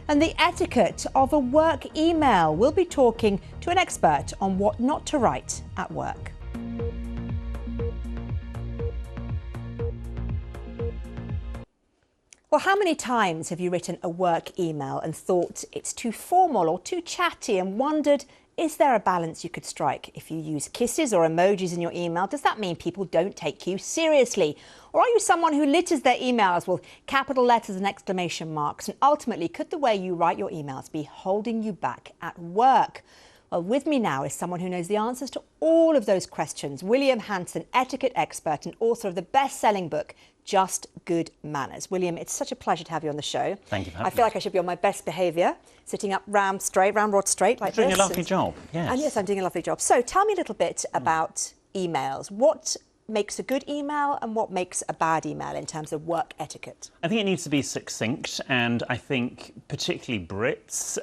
And the etiquette of a work email. We'll be talking to an expert on what not to write at work. Well, how many times have you written a work email and thought it's too formal or too chatty and wondered, is there a balance you could strike? If you use kisses or emojis in your email, does that mean people don't take you seriously? Or are you someone who litters their emails with capital letters and exclamation marks? And ultimately, could the way you write your emails be holding you back at work? Well, with me now is someone who knows the answers to all of those questions. William Hanson, etiquette expert and author of the best-selling book, Just Good Manners. William, it's such a pleasure to have you on the show. Thank you for having me. I feel like I should be on my best behaviour, sitting up ramrod straight like this. You're doing a lovely job, yes. And yes, I'm doing a lovely job. So tell me a little bit about emails. What makes a good email and what makes a bad email in terms of work etiquette? I think it needs to be succinct, and I think particularly Brits,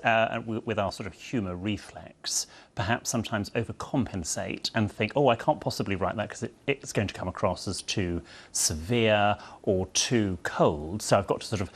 with our sort of humour reflex, perhaps sometimes overcompensate and think, oh, I can't possibly write that because it's going to come across as too severe or too cold, so I've got to sort of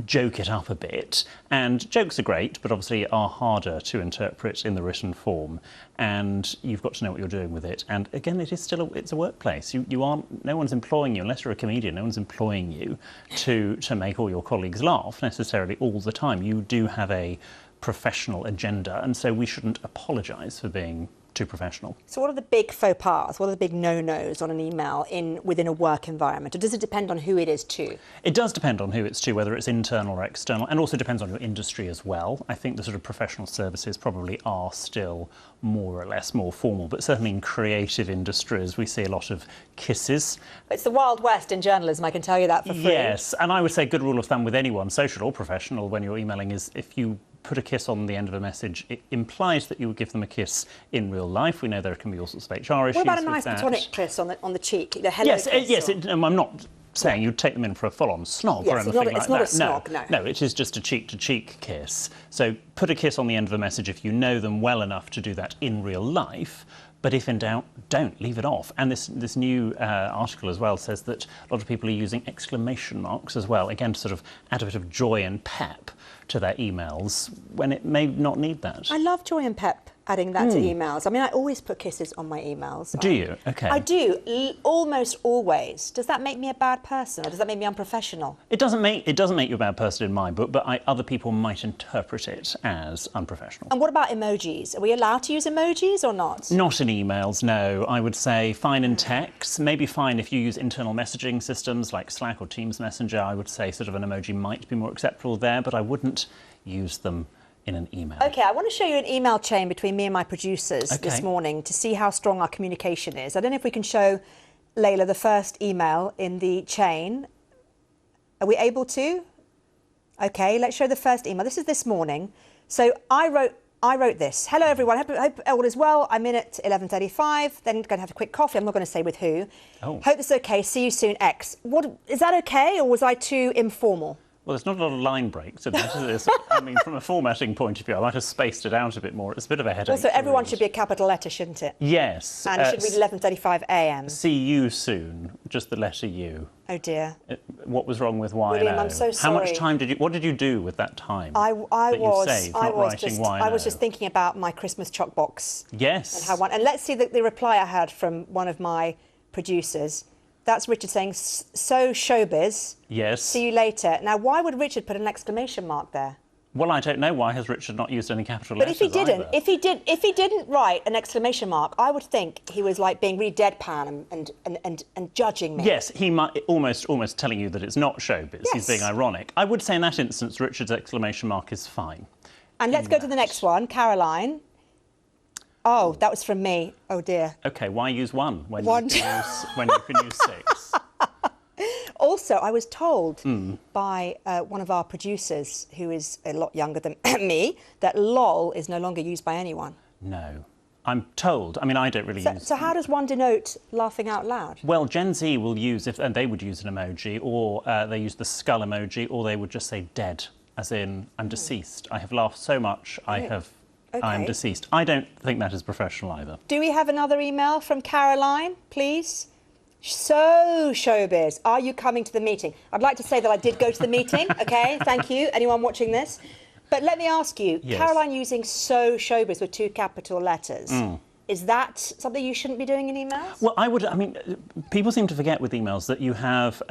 joke it up a bit. And jokes are great, but obviously are harder to interpret in the written form, and you've got to know what you're doing with it. And again, it is still it's a workplace. You aren't, no one's employing you, unless you're a comedian, no one's employing you to make all your colleagues laugh necessarily all the time. You do have a professional agenda, and so we shouldn't apologise for being too professional. So what are the big faux pas? What are the big no-nos on an email within a work environment? Or does it depend on who it is to? It does depend on who it's to, whether it's internal or external, and also depends on your industry as well. I think the sort of professional services probably are still more or less more formal, but certainly in creative industries we see a lot of kisses. It's the Wild West in journalism, I can tell you that for free. Yes, and I would say a good rule of thumb with anyone, social or professional, when you're emailing is if you put a kiss on the end of a message, it implies that you would give them a kiss in real life. We know there can be all sorts of HR issues. What about a nice platonic kiss on the cheek? The hello yes, kiss? Yes, I'm not saying you'd take them in for a full-on snog or anything like that. It's not a snog, no. No, it is just a cheek-to-cheek kiss. So put a kiss on the end of a message if you know them well enough to do that in real life. But if in doubt, don't, leave it off. And this new article as well says that a lot of people are using exclamation marks as well, again, to sort of add a bit of joy and pep to their emails when it may not need that. I love joy and pep, adding that to emails. I mean, I always put kisses on my emails. Do you? Okay. I do, almost always. Does that make me a bad person, or does that make me unprofessional? It doesn't make you a bad person in my book, but other people might interpret it as unprofessional. And what about emojis? Are we allowed to use emojis or not? Not in emails, no. I would say fine in text, maybe fine if you use internal messaging systems like Slack or Teams Messenger. I would say sort of an emoji might be more acceptable there, but I wouldn't use them in an email. OK, I want to show you an email chain between me and my producers this morning to see how strong our communication is. I don't know if we can show Layla the first email in the chain. Are we able to? OK, let's show the first email. This is this morning. So I wrote this. Hello, everyone. Hope all is well. I'm in at 11:35. Then going to have a quick coffee. I'm not going to say with who. Oh. Hope this is OK. See you soon, X. Is that OK, or was I too informal? Well, there's not a lot of line breaks in that. I mean, from a formatting point of view, I might have spaced it out a bit more. It's a bit of a headache. Also, everyone should be a capital letter, shouldn't it? Yes. And it should read 11:35 a.m. See you soon. Just the letter U. Oh dear. What was wrong with YNO? William, I'm so sorry. How much time what did you do with that time? I was just thinking about my Christmas choc box. Yes. And let's see the reply I had from one of my producers. That's Richard saying, so showbiz. Yes. See you later. Now, why would Richard put an exclamation mark there? Well, I don't know. Why has Richard not used any capital letters? But if he didn't write an exclamation mark, I would think he was like being really deadpan and judging me. Yes, he might almost telling you that it's not showbiz. Yes. He's being ironic. I would say in that instance, Richard's exclamation mark is fine. And let's go to the next one, Caroline. Oh, that was from me. Oh dear. OK, why use one when you can use six? Also, I was told by one of our producers, who is a lot younger than me, that lol is no longer used by anyone. No. I'm told. I mean, I don't really use... So how does one denote laughing out loud? Well, Gen Z will use, and they would use an emoji, or they use the skull emoji, or they would just say dead, as in, I'm deceased. I have laughed so much, I'm deceased. I don't think that is professional either. Do we have another email from Caroline, please? So, showbiz, are you coming to the meeting? I'd like to say that I did go to the meeting, OK? Thank you. Anyone watching this? But let me ask you, Yes. Caroline using showbiz with 2 capital letters. Is that something you shouldn't be doing in emails? Well, I mean, people seem to forget with emails that you have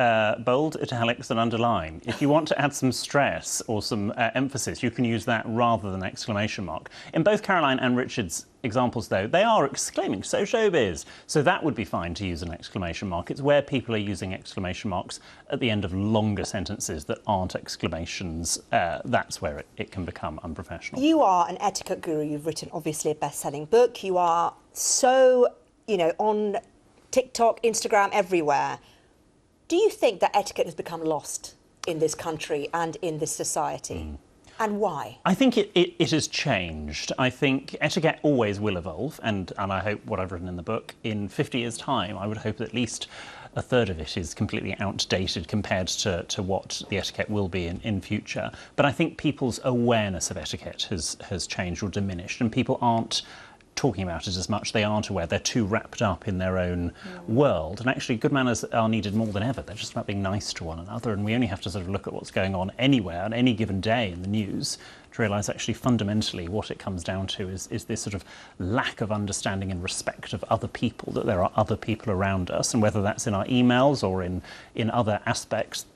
bold, italics and underline. If you want to add some stress or some emphasis, you can use that rather than exclamation mark. In both Caroline and Richard's examples, though, they are exclaiming, so showbiz. So that would be fine to use an exclamation mark. It's where people are using exclamation marks at the end of longer sentences that aren't exclamations. That's where it can become unprofessional. You are an etiquette guru. You've written, obviously, a best-selling book. You are so, on TikTok, Instagram, everywhere. Do you think that etiquette has become lost in this country and in this society? And why? I think it has changed. I think etiquette always will evolve, and I hope what I've written in the book, in 50 years' time, I would hope that at least a third of it is completely outdated compared to what the etiquette will be in future. But I think people's awareness of etiquette has changed or diminished, and people aren't talking about it as much. They aren't aware. They're too wrapped up in their own world. And actually, good manners are needed more than ever. They're just about being nice to one another. And we only have to sort of look at what's going on anywhere on any given day in the news to realise actually fundamentally what it comes down to is this sort of lack of understanding and respect of other people, that there are other people around us. And whether that's in our emails or in other aspects,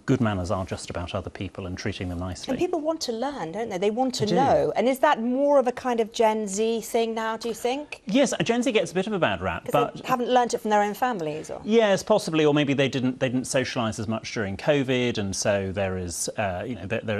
good manners are just about other people and treating them nicely. And people want to learn, don't they? They want to know. And is that more of a kind of Gen Z thing now, do you think? Yes, Gen Z gets a bit of a bad rap, but they haven't learnt it from their own families, or? Yes, possibly, or maybe they didn't socialise as much during COVID, and so there is, they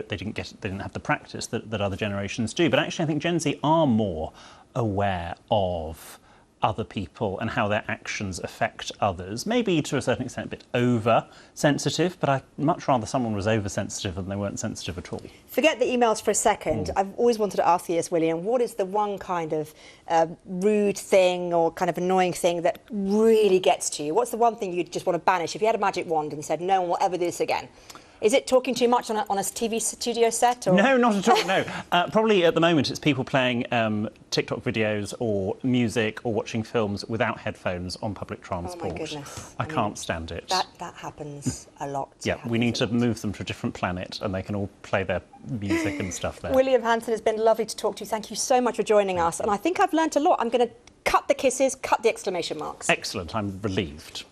didn't have the practice that other generations do. But actually, I think Gen Z are more aware of other people and how their actions affect others. Maybe to a certain extent a bit over-sensitive, but I'd much rather someone was over-sensitive than they weren't sensitive at all. Forget the emails for a second. I've always wanted to ask you this, William. What is the one kind of rude thing or kind of annoying thing that really gets to you? What's the one thing you'd just want to banish? If you had a magic wand and said, no one will ever do this again. Is it talking too much on a TV studio set? Or? No, not at all, no. Probably at the moment it's people playing TikTok videos or music or watching films without headphones on public transport. Oh, my goodness. I can't stand it. That happens a lot. Yeah, we need to move them to a different planet and they can all play their music and stuff there. William Hanson, it's been lovely to talk to you. Thank you so much for joining us. And I think I've learnt a lot. I'm going to cut the kisses, cut the exclamation marks. Excellent, I'm relieved.